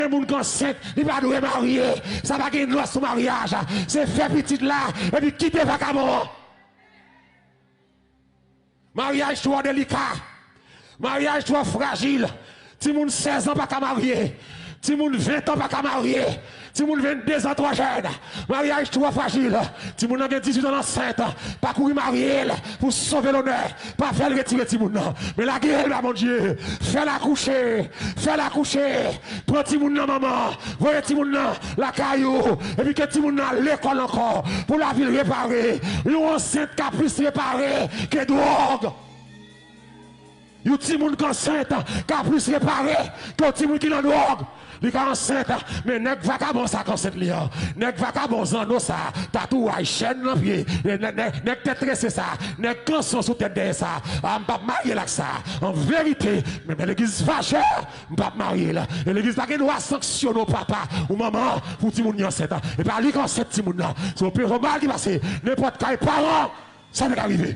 Les gens qui sont enceintes, ils ne doivent pas marier. Ça va gagner une loi sur mariage. C'est faire petit là et puis quitter vacabond. Mariage trop délicat. Mariage trop fragile. Si moun 16 ans pas qu'à marier. Si moun 20 ans pas qu'à marier. Si moun 22 ans trop jeune. Mariage trop fragile. Si moun a 18 ans enceinte. Pas courir marier pour sauver l'honneur. Pas faire le retirer si moun non. Mais la guerre là mon Dieu. Fais-la coucher. Fais-la coucher. Prends ti moun nan maman. Voyez ti moun nan la caillou. Et puis que ti moun nan l'école encore. Pour la ville réparée. Une enceinte qui a plus réparée que drogue. Yon ti moun qui enceinte, qui a plus réparé que ti moun qui nan drogue. Li ka enceinte, mais nek vagabond ça enceinte li an. Nek vagabond zano ça, tatouage chaîne dans pied, nek tête tressé ça, nek canson sous tête de ça. M'pa marier là ça. En vérité, même l'église fâchée, m'pa marier là. Et l'église pas doit sanctionner papa ou maman pour ti moun enceinte. Et pas li enceinte ti moun là. C'est un peu mal qui passe. N'importe quel parent, ça n'est pas arrivé.